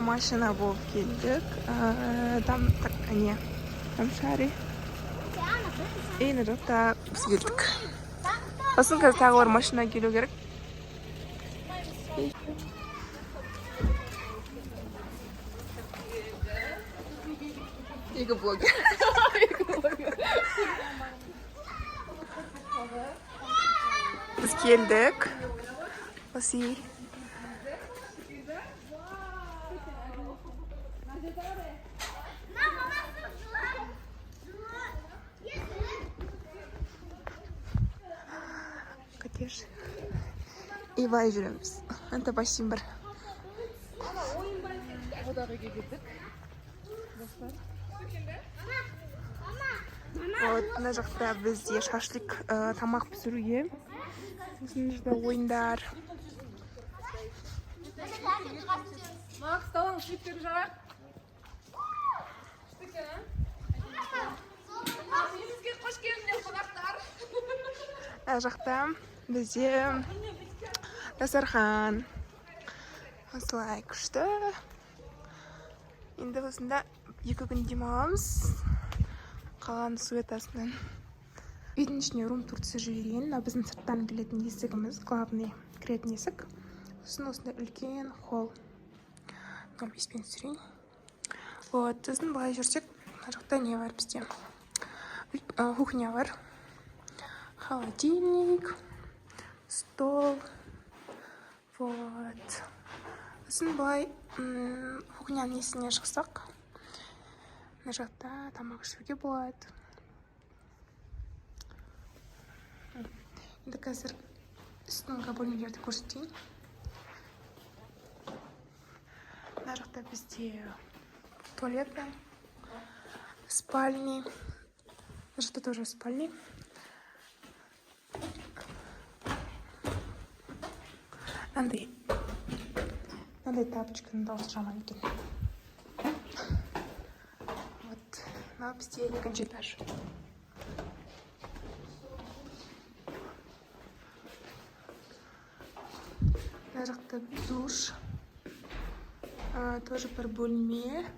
машина болып келдік. Там так не там шари эне жақта біз келдік. Сосын қазір тағы бір машина келу керек. Екі блогер. Біз келдік. Осы Катеш. Ивай жүреміз. Анта бассейн бар. Вот, мына жақта бізде шашлик тамақ пісіруге. Осында жерде ойындар. Макс, столың шип беріп жарақ. Үйімізге қош келдіңдер, қонақтар. Мына жақта бізде дастархан. Осылай күшті. Енді осында 2 күн демаламыз. Қаланы суетасынан. Үйдің ішіне рум-тур түсіріп жіберген. Біздің сырттан келетін есігіміз, главный кіретін есік. Сосын осында үлкен холл. 05-пен түсірейін. Вот, сосын былай жүрсек, мына жақта не бар бізде? Кухня бар. Холодильник, стол. Вот. Сосын былай кухняның есігіне шықсақ, мына жақта тамақ ішуге болады. Енді қазір үстіңгі бөлмелерді көрсетейін. Мына жақта бізде туалет бар, спальни. Мына жақта тоже спальни. Мынандай тапочканың дауысы жаман екен. Вот, мынау бізде 2-ші этаж. Мына жақта душ. Тоже бір бөлме.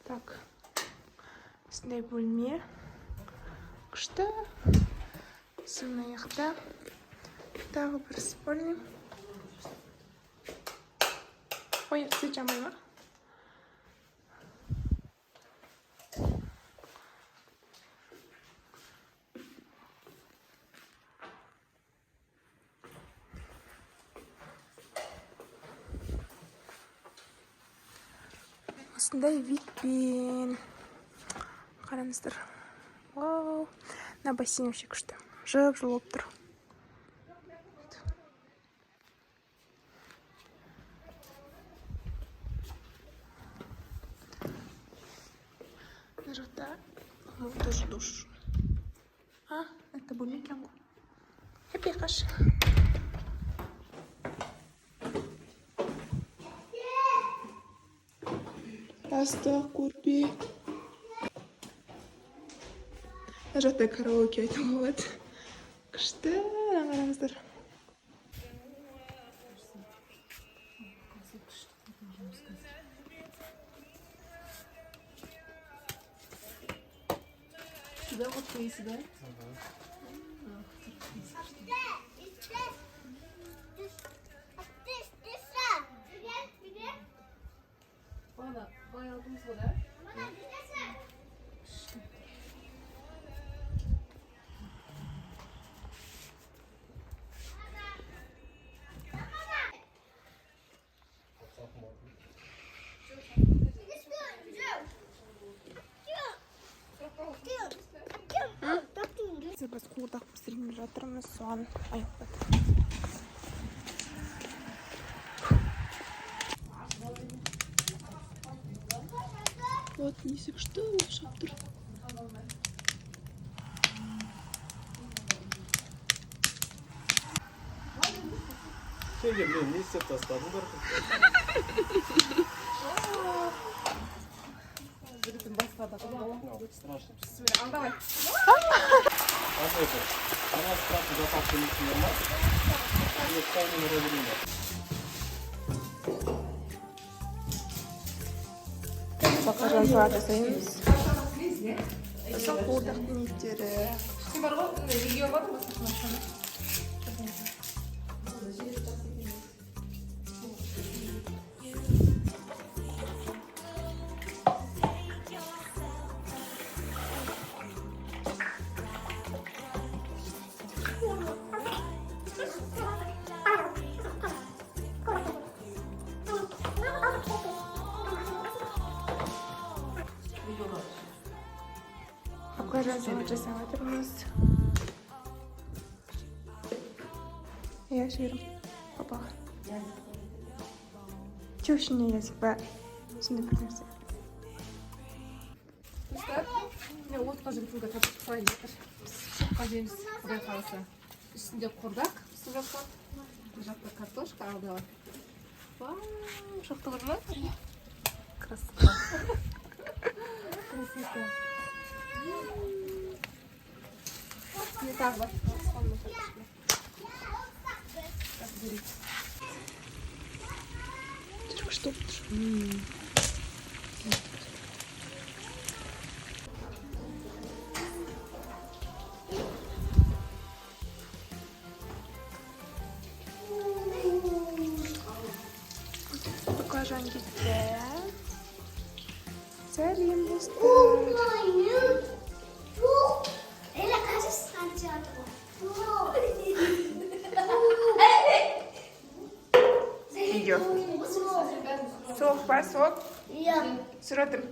Так, осындай бөлме. Күшті. Мына жақта тағы бір спальня. Ой, свет жамай ма? Осындай витпен. Қараңыздар. Вау. На бассейн вообще күшті. Жып-жылы болып тұр. Вот тоже душ. Это бөлме екен ғой. Хеппи қаш. Астақ көрпе. Мына жақта караоке айтуға болады. Күшті, қараңыздар. Сюда вот поесть, да? Bana bayağı aldığımız kadar. Biz қуырдақ пісіріп жатырмыз, соған аяқтады. Вот несі күшті оқшап тұр. Şeyde bile ne hisset tasladın da? Страшно. Давай. Она страшно запахнет нормально. И ставим на разрыве. баклажан салат жасаймыз. Сол қуырдақтың еттері. Сен бар ғой, видео бар ғой, басқасына. Баклажан салат жасап жатырмыз. Я жиром. Папа. Че ішіне язик ба? Ішінде бір нәрсе. Мен отқа жүргізуге тартып қойайын деп шоққа жейміз, құдай қаласа. Үстінде құрдақ пісіп жатқан. Бұл жақта картошка алдыға. Вау, шоқты қыр ма? Красота. Красота. Не тағы бар. Только что. Баклажан кетті. Сәлем достар. Видео. Соқ па, соқ? Сұрадым.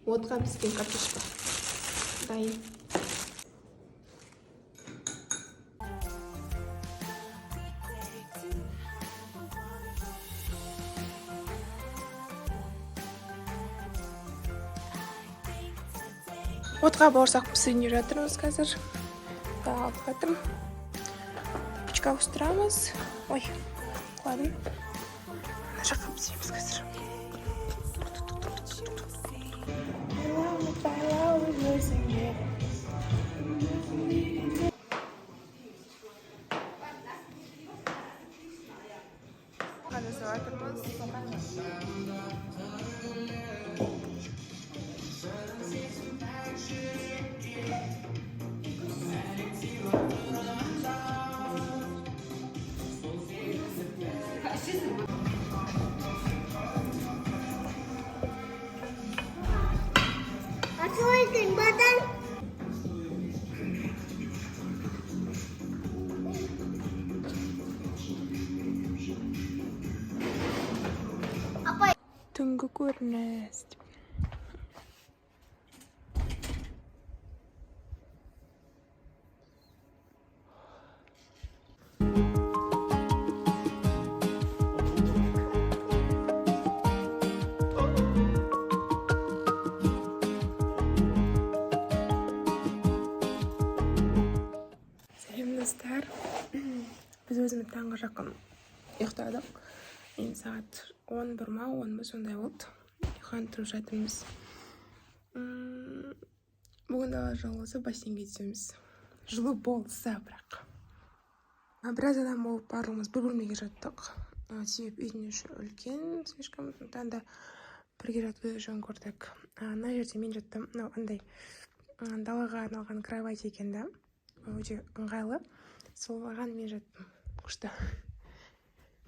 Отқа піскен картошка. Дайын. Отқа бауырсақ пісіріп жатырмыз қазір. Алып жатырмын. Пучка ауыстырамыз. Ой, құладым. Мына жаққа пісіреміз қазір. Қана салатырмыз. Түнгі көрініс. Сәлем достар. Біз өзіміз таңғы жақын ұйықтадық. Енді сағат 11 ма, 10 ма сондай болды. Ұйықтап тұрып жатырмыз. Бүгін дала жылысы бассейнге түсеміз. Жылы болса бірақ. Біраз адам болып барлығымыз бір бөлмеге жаттық. Себебі үйдің іші үлкен, слишком. Сондықтан да бірге жатуды жөн көрдік. Мына жерде мен жаттым. Мынау андай далаға арналған кровать екен да. Өте ыңғайлы. Солған мен жаттым. Күшті.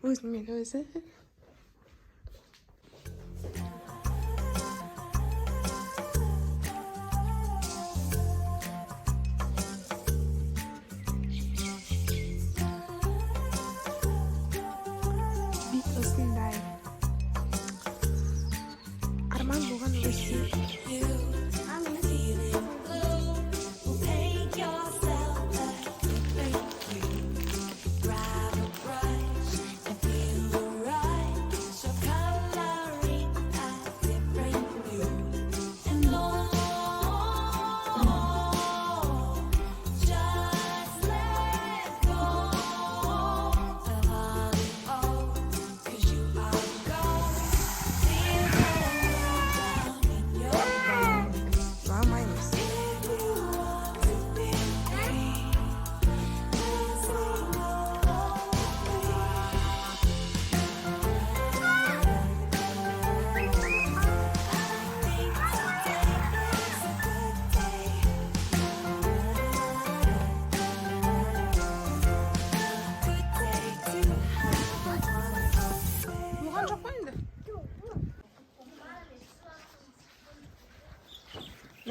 Өзімен өзі. Бит осындай. Арман болған өсі.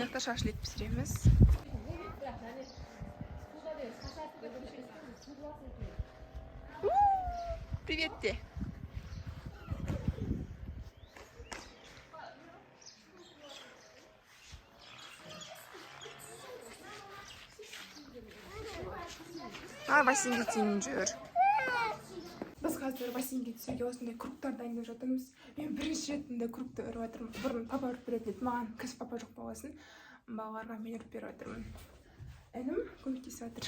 жақта шашлик пісіреміз. Привет те. Бассейнге дейін жүр. Біз қазір бассейнге түсуге осындай кругтар дайындап жатырмыз. Мен бірінші рет мындай кругты өріп жатырмын. Бұрын папа өріп беретін еді. Маған кіз папа жоқ болғасын. Балаларға мен өріп беріп жатырмын. Інім көмектесіп жатыр.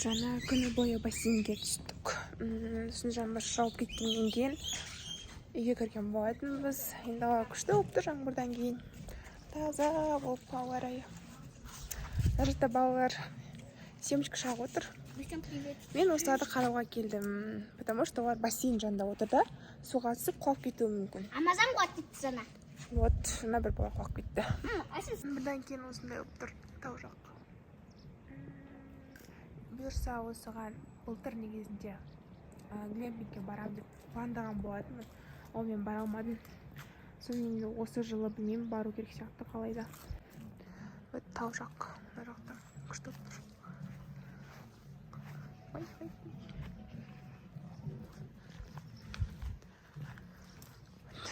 Жаңа күні бойы бассейнге түстік. Үстін жаңбыр жауып кеткеннен кейін үйге кірген болатынбыз. Енді ауа күшті болып тұр жаңбырдан кейін. Таза болып ауа райы. Мына жақта балалар семечка шағып отыр. Мен осыларды қарауға келдім, потому что олар бассейн жанында отыр да, суға түсіп құлап кетуі мүмкін. Амазан құлап кетті жаңа. Вот, жаңа бір бала құлап кетті. Бірден кейін осындай болып тұр, тау жақ. Бұйырса осыған былтыр негізінде глэмпингке барам деп пландаған болатынмын. Ол мен бара алмадым. Соны осы жылы білмеймін, бару керек сияқты қалайда. Вот тау жақ, мына жақта күшті болып тұр.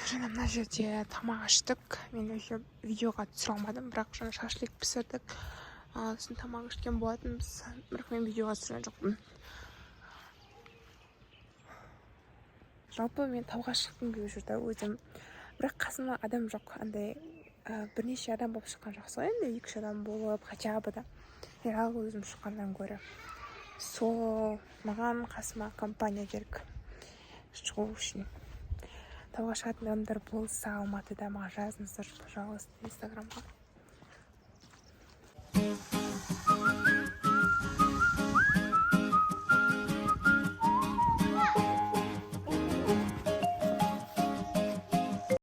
Жаңа мына жерде тамақ іштік. Мен еще видеоға түсіре алмадым, бірақ жаңа шашлик пісірдік. Сосын тамақ ішкен болатынбыз, бірақ мен видеоға түсірген жоқпын. Жалпы мен тауға шыққым келіп жүрді өзім, бірақ қасымда адам жоқ. Андай бірнеше адам болып шыққан жақсы ғой, енді 2-3 адам болып, хотя бы да жалғыз өзім шыққаннан гөрі. Сол маған қасыма компания керек шығу үшін. Тауға шығатын адамдар болса Алматыда маған жазыңыздар, пожалуйста, инстаграмға.